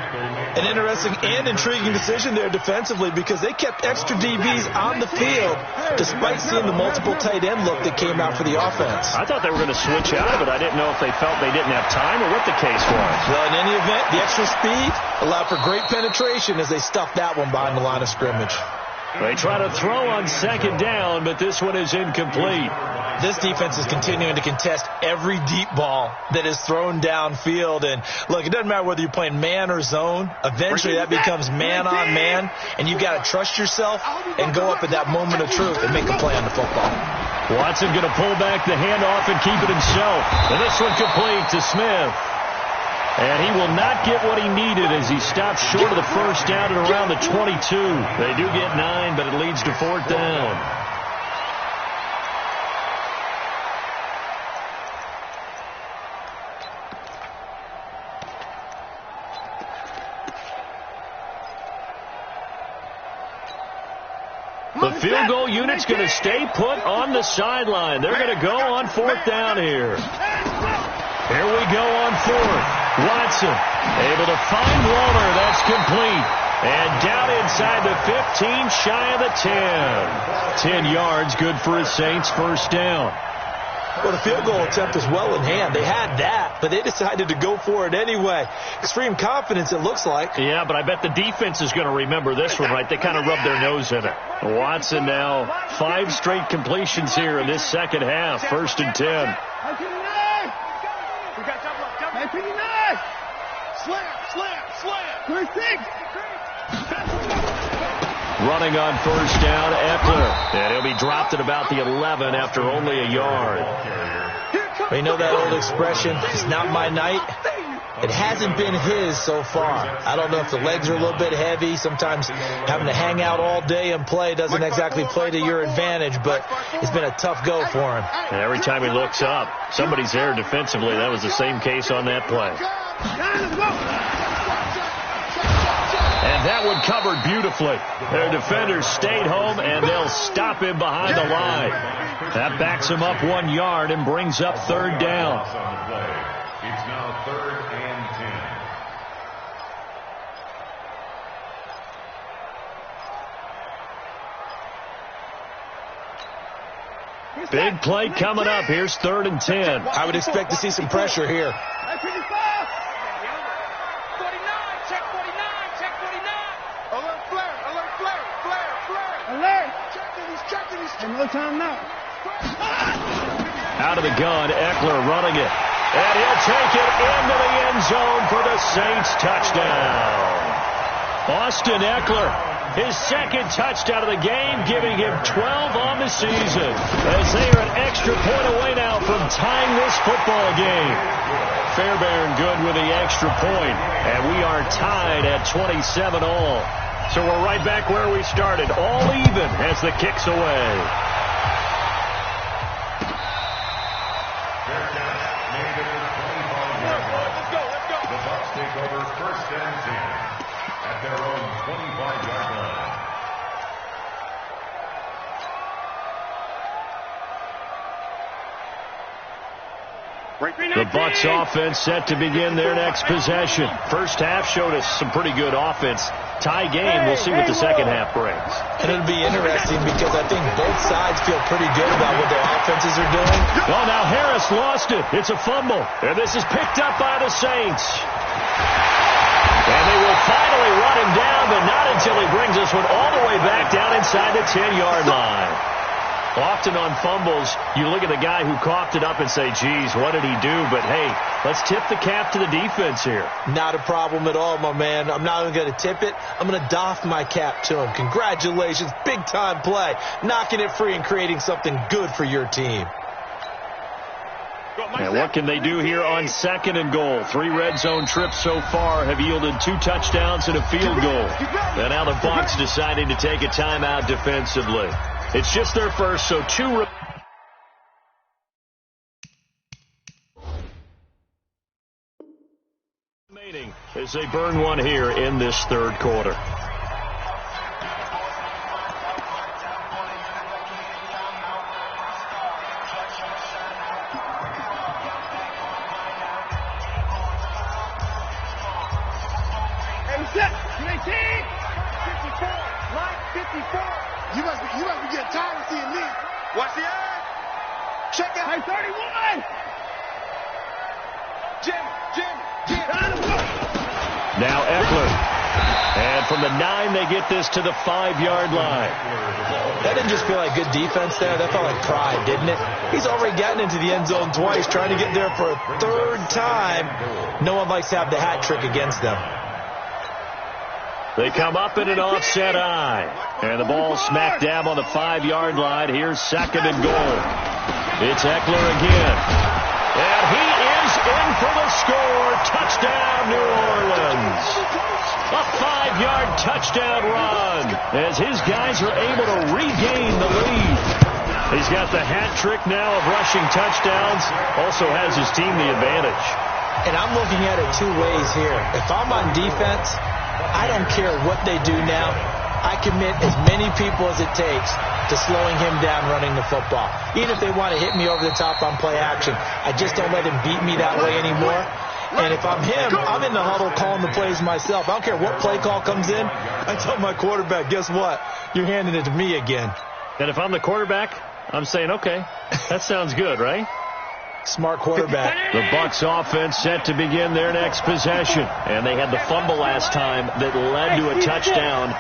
An interesting and intriguing decision there defensively because they kept extra DBs on the field despite seeing the multiple tight end look that came out for the offense. I thought they were going to switch out of it. I didn't know if they felt they didn't have time or what the case was. Well, in any event, the extra speed allowed for great penetration as they stuffed that one behind the line of scrimmage. They try to throw on 2nd down, but this one is incomplete. This defense is continuing to contest every deep ball that is thrown downfield. And, look, it doesn't matter whether you're playing man or zone. Eventually that becomes man-on-man, and you've got to trust yourself and go up at that moment of truth and make a play on the football. Watson going to pull back the handoff and keep it himself. And this one complete to Smith. And he will not get what he needed as he stops short of the first down at around the 22. They do get 9, but it leads to 4th down. The field goal unit's going to stay put on the sideline. They're going to go on 4th down here. Here we go on 4th. Watson able to find Warner. That's complete. And down inside the 15, shy of the 10. 10 yards, good for his Saints. First down. Well, the field goal attempt was well in hand. They had that, but they decided to go for it anyway. Extreme confidence, it looks like. Yeah, but I bet the defense is going to remember this one, right? They kind of rubbed their nose in it. Watson now 5 straight completions here in this second half. 1st and 10. Running on first down, Eckler. And he'll be dropped at about the 11 after only a yard. You know that old expression, it's not my night. It hasn't been his so far. I don't know if the legs are a little bit heavy. Sometimes having to hang out all day and play doesn't exactly play to your advantage, but it's been a tough go for him. And every time he looks up, somebody's there defensively. That was the same case on that play. And that one covered beautifully. Their defenders stayed home, and they'll stop him behind the line. That backs him up 1 yard and brings up 3rd down. It's now 3rd and 10. Big play coming up. Here's 3rd and 10. I would expect to see some pressure here. No time now. Out of the gun, Eckler running it. And he'll take it into the end zone for the Saints touchdown. Austin Eckler, his second touchdown of the game, giving him 12 on the season, as they are an extra point away now from tying this football game. Fairbairn good with the extra point, and we are tied at 27 all. So we're right back where we started, all even as the kick's away. The Bucs take over first and 10 at their own 25-yard line. The Bucs offense set to begin their next possession. First half showed us some pretty good offense. Tie game, we'll see what the second half brings. And it'll be interesting because I think both sides feel pretty good about what their offenses are doing. Well, now Harris lost it. It's a fumble. And this is picked up by the Saints. And they will finally run him down, but not until he brings this one all the way back down inside the 10-yard line. Often on fumbles, you look at the guy who coughed it up and say, geez, what did he do? But, hey, let's tip the cap to the defense here. Not a problem at all, my man. I'm not even going to tip it. I'm going to doff my cap to him. Congratulations. Big-time play. Knocking it free and creating something good for your team. And what can they do here on second and goal? 3 red zone trips so far have yielded 2 touchdowns and a field goal. And now the Bucs deciding to take a timeout defensively. It's just their first, so 2 remaining as they burn one here in this third quarter. You must be getting tired of seeing me. Watch the eye. Check out. Hey, 31. Jim. Now Eckler. And from the 9, they get this to the 5-yard line. That didn't just feel like good defense there. That felt like pride, didn't it? He's already gotten into the end zone twice, trying to get there for a 3rd time. No one likes to have the hat trick against them. They come up in an offset eye. And the ball smack dab on the 5-yard line. Here's second and goal. It's Eckler again. And he is in for the score. Touchdown, New Orleans. A 5-yard touchdown run as his guys are able to regain the lead. He's got the hat trick now of rushing touchdowns. Also has his team the advantage. And I'm looking at it 2 ways here. If I'm on defense, I don't care what they do now. I commit as many people as it takes to slowing him down running the football. Even if they want to hit me over the top on play action, I just don't let him beat me that way anymore. And if I'm him, I'm in the huddle calling the plays myself. I don't care what play call comes in. I tell my quarterback, guess what? You're handing it to me again. And if I'm the quarterback, I'm saying, okay, that sounds good, right? Smart quarterback. The Bucs offense set to begin their next possession. And they had the fumble last time that led to a touchdown.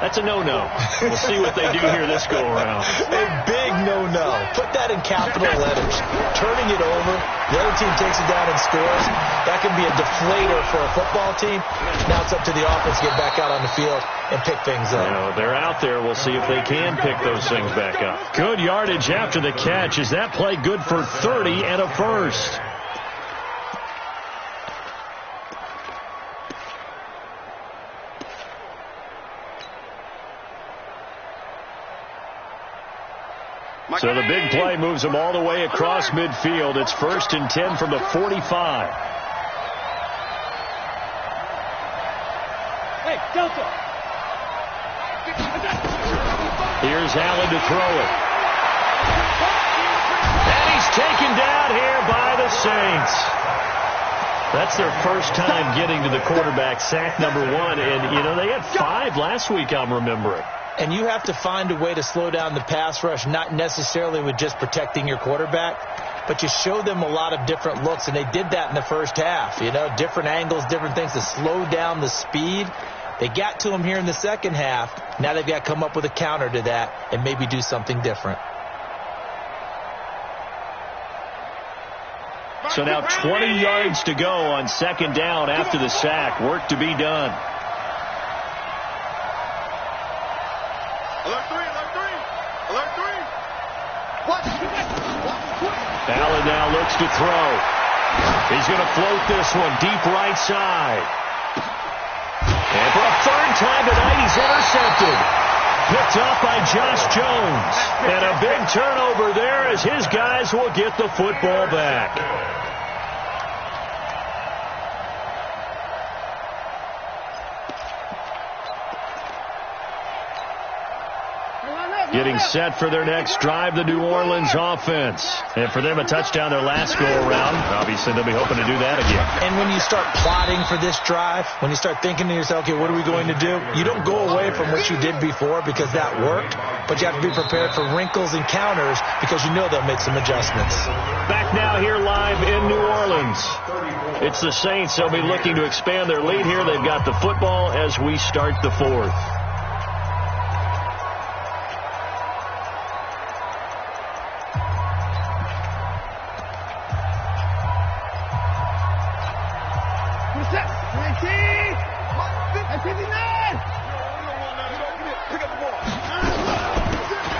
That's a no-no. We'll see what they do here this go-around. A big no-no. Put that in capital letters. Turning it over, the other team takes it down and scores. That can be a deflator for a football team. Now it's up to the offense to get back out on the field and pick things up. You know, they're out there. We'll see if they can pick those things back up. Good yardage after the catch. Is that play good for 30 and a first? So the big play moves them all the way across midfield. It's 1st and 10 from the 45. Hey, Delta. Here's Allen to throw it. And he's taken down here by the Saints. That's their first time getting to the quarterback, sack number 1. And, you know, they had 5 last week, I'm remembering. And you have to find a way to slow down the pass rush, not necessarily with just protecting your quarterback, but you show them a lot of different looks, and they did that in the first half. You know, different angles, different things to slow down the speed. They got to him here in the second half. Now they've got to come up with a counter to that and maybe do something different. So now 20 yards to go on second down after the sack. Work to be done. Alert 3, alert 3, alert 3. What? Allen now looks to throw. He's going to float this one deep right side. And for a third time tonight, he's intercepted. Picked off by Josh Jones. And a big turnover there as his guys will get the football back. Getting set for their next drive, the New Orleans offense. And for them, a touchdown their last go-around. Obviously, they'll be hoping to do that again. And when you start plotting for this drive, when you start thinking to yourself, okay, what are we going to do? You don't go away from what you did before because that worked, but you have to be prepared for wrinkles and counters because you know they'll make some adjustments. Back now here live in New Orleans. It's the Saints. They'll be looking to expand their lead here. They've got the football as we start the fourth.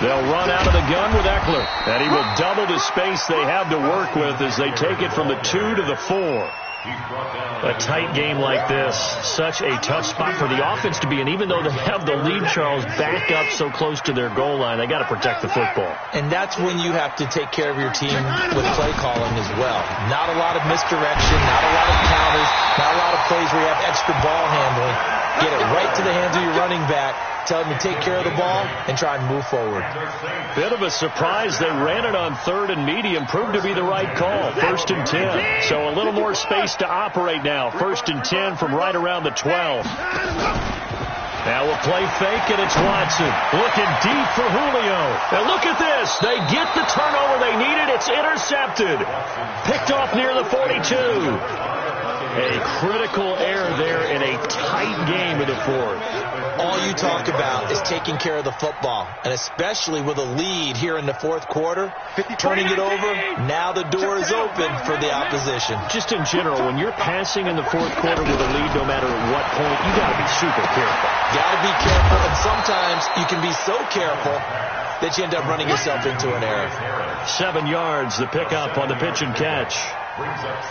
They'll run out of the gun with Eckler, and he will double the space they have to work with as they take it from the 2 to the 4. A tight game like this, such a tough spot for the offense to be in. Even though they have the lead, Charles, back up so close to their goal line, they got to protect the football. And that's when you have to take care of your team with play calling as well. Not a lot of misdirection, not a lot of counters, not a lot of plays where you have extra ball handling. Get it right to the hands of your running back. Tell him to take care of the ball and try and move forward. Bit of a surprise. They ran it on 3rd and medium. Proved to be the right call. 1st and 10. So a little more space to operate now. 1st and 10 from right around the 12. Now we'll play fake, and it's Watson. Looking deep for Julio. And look at this. They get the turnover they needed. It's intercepted. Picked off near the 42. A critical error there in a tight game in the 4th. All you talk about is taking care of the football, and especially with a lead here in the 4th quarter, turning it over, now the door is open for the opposition. Just in general, when you're passing in the 4th quarter with a lead, no matter at what point, you got to be super careful. Got to be careful, and sometimes you can be so careful that you end up running yourself into an error. 7 yards, the pickup on the pitch and catch.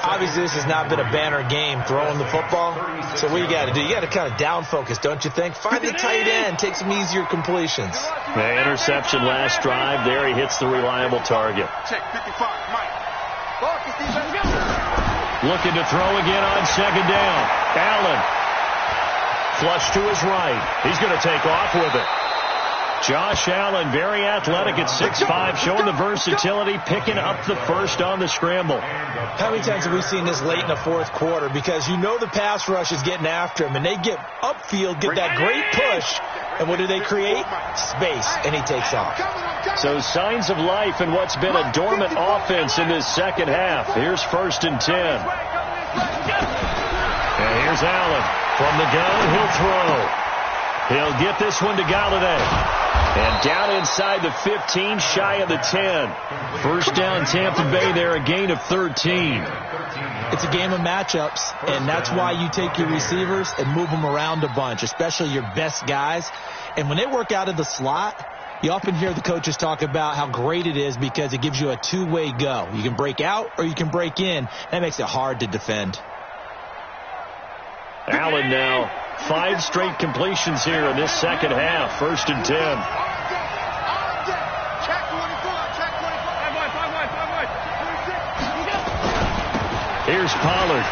Obviously, this has not been a banner game throwing the football. So what you got to do? You got to kind of down focus, don't you think? Find the tight end, take some easier completions. The interception last drive. There he hits the reliable target. Check 55, Mike. Looking to throw again on 2nd down. Allen. Flush to his right. He's going to take off with it. Josh Allen, very athletic at 6'5", showing the versatility, picking up the first on the scramble. How many times have we seen this late in the 4th quarter? Because you know the pass rush is getting after him, and they get upfield, get that great push, and what do they create? Space, and he takes off. So signs of life in what's been a dormant offense in this second half. Here's 1st and 10. And here's Allen. From the gun, he'll throw. He'll get this one to Galladay. And down inside the 15, shy of the 10. First down, Tampa Bay there, a gain of 13. It's a game of matchups, and that's why you take your receivers and move them around a bunch, especially your best guys. And when they work out of the slot, you often hear the coaches talk about how great it is because it gives you a two-way go. You can break out or you can break in. That makes it hard to defend. Allen now, 5 straight completions here in this second half. 1st and 10. Here's Pollard.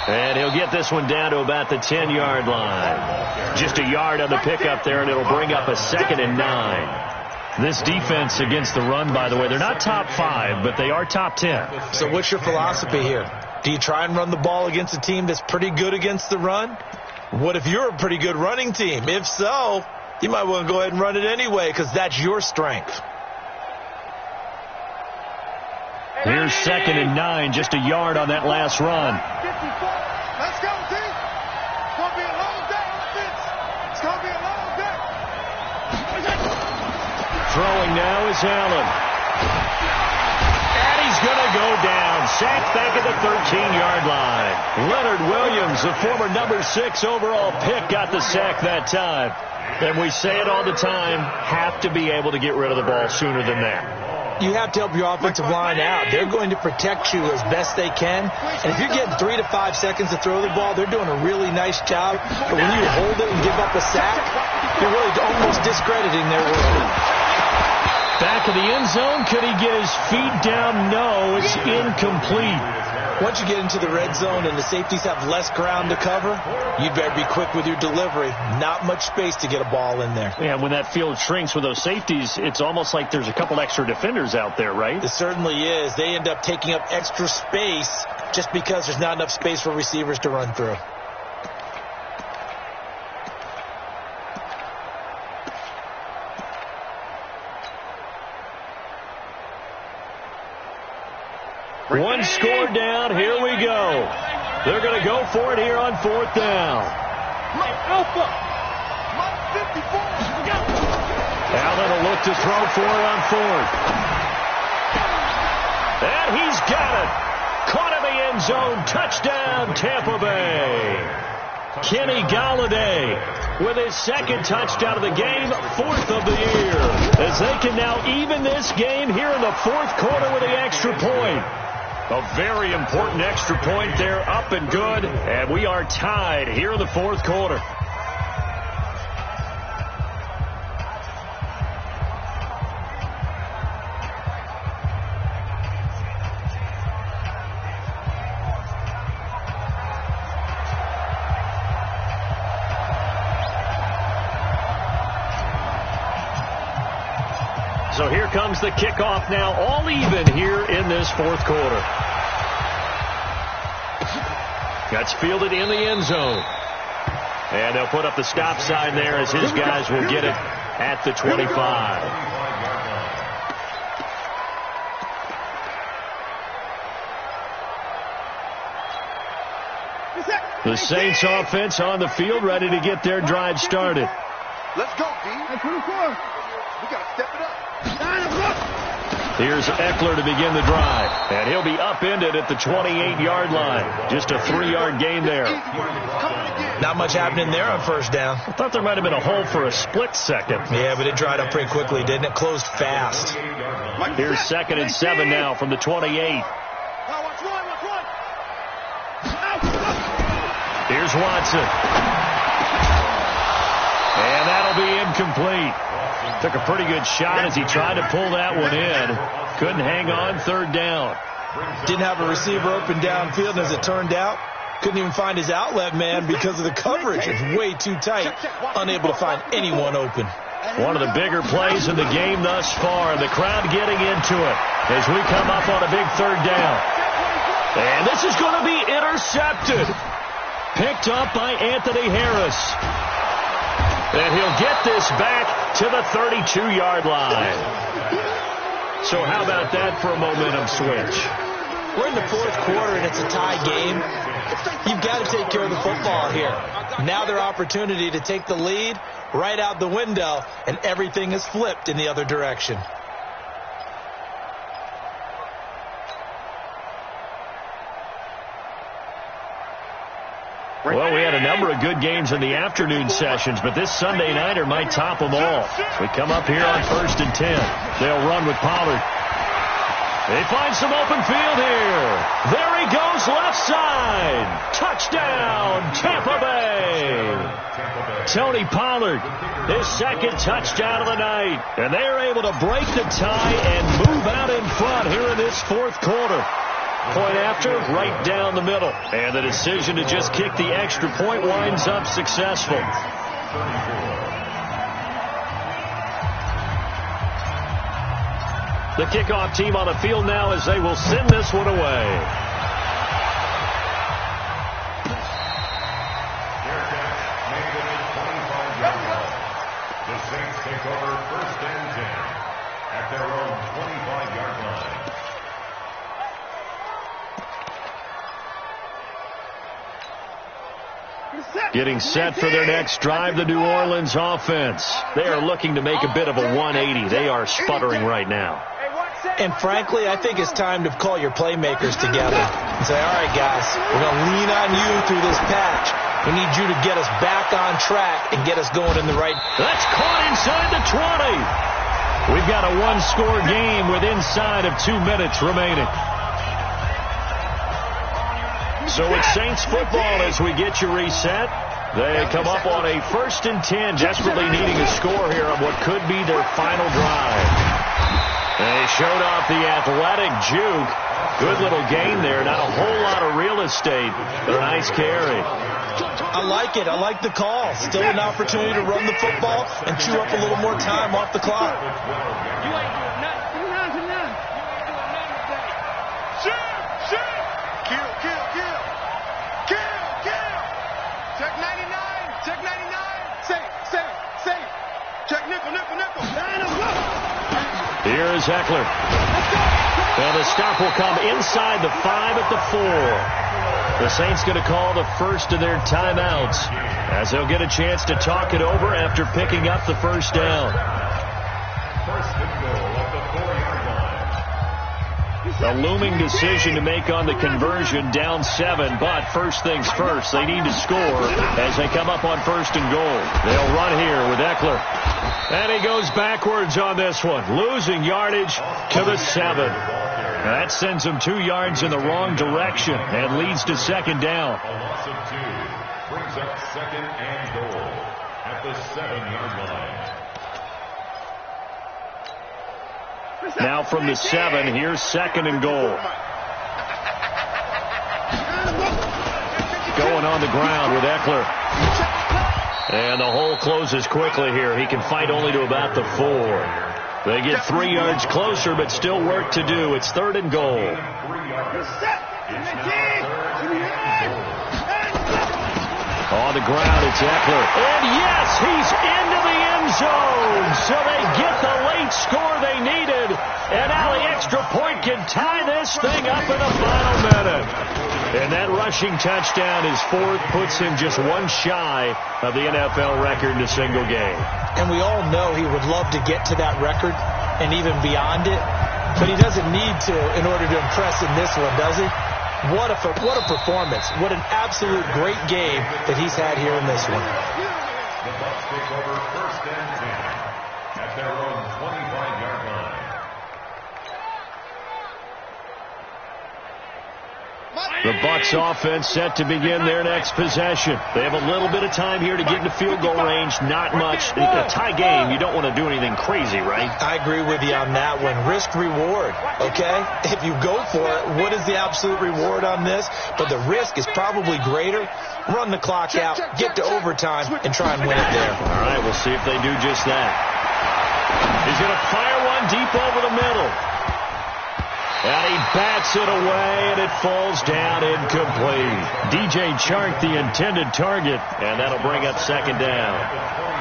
And he'll get this one down to about the 10-yard line. Just a yard on the pickup there, and it'll bring up a 2nd and 9. This defense against the run, by the way, they're not top 5, but they are top 10. So what's your philosophy here? Do you try and run the ball against a team that's pretty good against the run? What if you're a pretty good running team? If so, you might want to go ahead and run it anyway because that's your strength. Here's 2nd and 9, just a yard on that last run. Let's go, team. It's going to be a long day on this. It's going to be a long day. Throwing now is Allen. And he's going to go down. Sacked back at the 13-yard line. Leonard Williams, the former number 6 overall pick, got the sack that time. And we say it all the time, have to be able to get rid of the ball sooner than that. You have to help your offensive line out. They're going to protect you as best they can. And if you're getting 3 to 5 seconds to throw the ball, they're doing a really nice job. But when you hold it and give up a sack, you're really almost discrediting their work. Back in the end zone, could he get his feet down? No, it's incomplete. Once you get into the red zone and the safeties have less ground to cover, you better be quick with your delivery. Not much space to get a ball in there. Yeah, when that field shrinks with those safeties, it's almost like there's a couple extra defenders out there, right? It certainly is. They end up taking up extra space just because there's not enough space for receivers to run through. One score down. Here we go. They're going to go for it here on 4th down. Allen will look to throw for it on 4th. And he's got it. Caught in the end zone. Touchdown, Tampa Bay. Kenny Golladay with his 2nd touchdown of the game, 4th of the year. As they can now even this game here in the 4th quarter with the extra point. A very important extra point there, up and good, and we are tied here in the 4th quarter. So here comes the kickoff now, all even here in this 4th quarter. That's fielded in the end zone. And they'll put up the stop sign there as his guys will get it at the 25. The Saints offense on the field, ready to get their drive started. Let's go, D. We got to step it up. Here's Eckler to begin the drive. And he'll be upended at the 28-yard line. Just a 3-yard gain there. Not much happening there on 1st down. I thought there might have been a hole for a split second. Yeah, but it dried up pretty quickly, didn't it? Closed fast. Here's 2nd and 7 now from the 28. Here's Watson. And that'll be incomplete. Took a pretty good shot as he tried to pull that one in. Couldn't hang on 3rd down. Didn't have a receiver open downfield, and as it turned out, couldn't even find his outlet man because of the coverage. It was way too tight, unable to find anyone open. One of the bigger plays in the game thus far. The crowd getting into it as we come up on a big 3rd down. And this is going to be intercepted. Picked up by Anthony Harris. And he'll get this back to the 32-yard line. So how about that for a momentum switch? We're in the 4th quarter, and it's a tie game. You've got to take care of the football here. Now their opportunity to take the lead right out the window, and everything is flipped in the other direction. Well, we had a number of good games in the afternoon sessions, but this Sunday nighter might top them all. We come up here on 1st and 10. They'll run with Pollard. They find some open field here. There he goes, left side. Touchdown, Tampa Bay. Tony Pollard, his 2nd touchdown of the night. And they're able to break the tie and move out in front here in this 4th quarter. Point after, right down the middle. And the decision to just kick the extra point winds up successful. The kickoff team on the field now as they will send this one away. The Saints take over 1st and 10 at their own 25-yard line. Getting set for their next drive, the New Orleans offense. They are looking to make a bit of a 180. They are sputtering right now. And frankly, I think it's time to call your playmakers together and say, all right, guys, we're going to lean on you through this patch. We need you to get us back on track and get us going in the right. That's caught inside the 20. We've got a one-score game with inside of 2 minutes remaining. So it's Saints football as we get you reset. They come up on a 1st and 10, desperately needing a score here on what could be their final drive. They showed off the athletic juke. Good little gain there. Not a whole lot of real estate, but a nice carry. I like it. I like the call. Still an opportunity to run the football and chew up a little more time off the clock. You ain't doing nothing. You nothing, nothing. Shoot! Kill. Check 99. Check 99. Safe. Check nickel. Here's Eckler. And the stop will come inside the 5 at the 4. The Saints going to call the first of their timeouts as they'll get a chance to talk it over after picking up the first down. First and goal at the 4-yard line. A looming decision to make on the conversion, down 7, but first things first, they need to score as they come up on 1st and goal. They'll run here with Eckler. And he goes backwards on this one, losing yardage to the 7. That sends him 2 yards in the wrong direction and leads to 2nd down. A loss of 2 brings up 2nd and goal at the 7-yard line. Now from the 7, here's 2nd and goal. Going on the ground with Eckler. And the hole closes quickly here. He can fight only to about the 4. They get 3 yards closer, but still work to do. It's 3rd and goal. On the ground, it's Eckler. And yes, he's into the end zone. So they get the late score they needed. And now the extra point can tie this thing up in the final minute. And that rushing touchdown, his 4th, puts him just 1 shy of the NFL record in a single game. And we all know he would love to get to that record and even beyond it. But he doesn't need to in order to impress in this one, does he? What a performance. What an absolute great game that he's had here in this one. The Bucs take over 1st and 10 at their own 25-yard line. The Bucs offense set to begin their next possession. They have a little bit of time here to get into field goal range. Not much. In a tie game, you don't want to do anything crazy, right? I agree with you on that one. Risk reward, okay? If you go for it, what is the absolute reward on this? But the risk is probably greater. Run the clock out, get to overtime, and try and win it there. All right, we'll see if they do just that. He's going to fire one deep over the middle. And he bats it away, and it falls down incomplete. DJ Chark, the intended target, and that'll bring up 2nd down.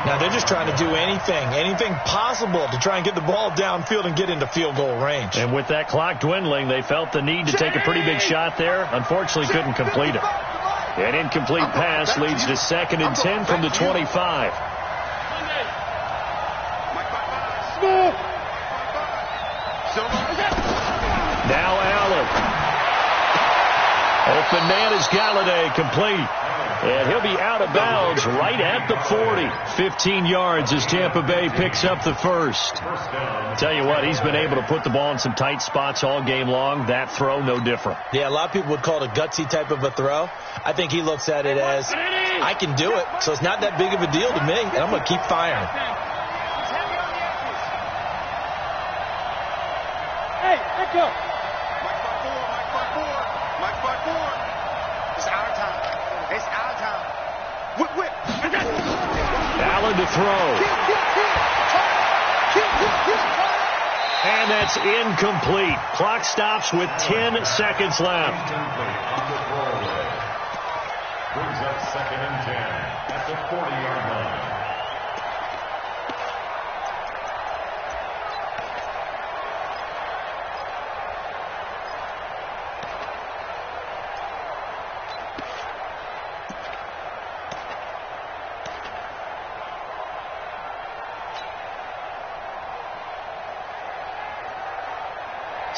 Now they're just trying to do anything possible to try and get the ball downfield and get into field goal range. And with that clock dwindling, they felt the need to take a pretty big shot there. Unfortunately, couldn't complete it. An incomplete pass leads to 2nd and 10 from the 25. Now Allen. Open man is Galladay, complete. And he'll be out of bounds right at the 40. 15 yards as Tampa Bay picks up the first. Tell you what, he's been able to put the ball in some tight spots all game long. That throw, no different. Yeah, a lot of people would call it a gutsy type of a throw. I think he looks at it as, I can do it, so it's not that big of a deal to me, and I'm going to keep firing. Hey, let go. Mike 5-4. It's our time. It's our time. Whip. Allen to throw. And that's incomplete. Clock stops with 10 seconds left. Brings up 2nd and 10 at the 40-yard line.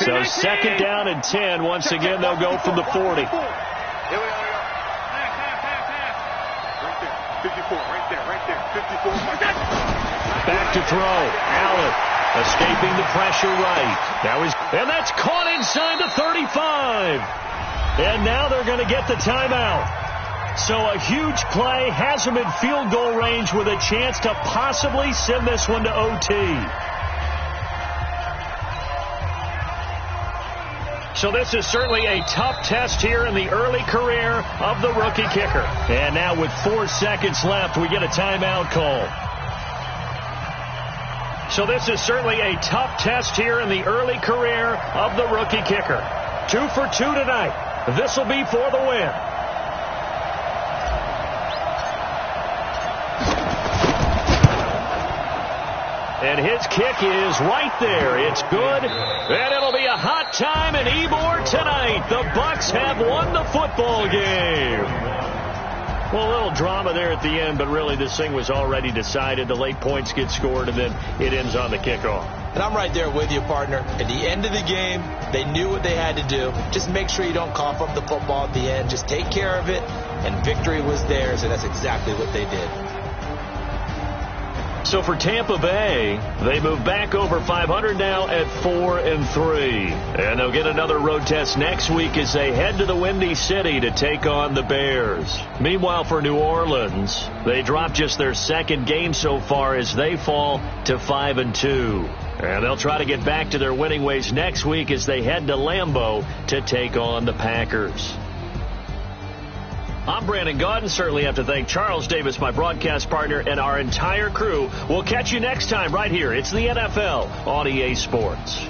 So second down and 10. Once again, they'll go from the 40. Here we go. Right there. 54. Right there. 54. Back to throw. Allen escaping the pressure right. And that's caught inside the 35. And now they're going to get the timeout. So a huge play has them in field goal range with a chance to possibly send this one to OT. So this is certainly a tough test here in the early career of the rookie kicker. And now with 4 seconds left, we get a timeout call. So this is certainly a tough test here in the early career of the rookie kicker. 2 for 2 tonight. This will be for the win. And his kick is right there. It's good. And it'll be a hot time in Ybor tonight. The Bucs have won the football game. Well, a little drama there at the end, but really this thing was already decided. The late points get scored, and then it ends on the kickoff. And I'm right there with you, partner. At the end of the game, they knew what they had to do. Just make sure you don't cough up the football at the end. Just take care of it, and victory was theirs, and that's exactly what they did. So for Tampa Bay, they move back over 500 now at 4-3. And they'll get another road test next week as they head to the Windy City to take on the Bears. Meanwhile, for New Orleans, they drop just their second game so far as they fall to 5-2. And they'll try to get back to their winning ways next week as they head to Lambeau to take on the Packers. I'm Brandon Gaudin. Certainly have to thank Charles Davis, my broadcast partner, and our entire crew. We'll catch you next time right here. It's the NFL on EA Sports.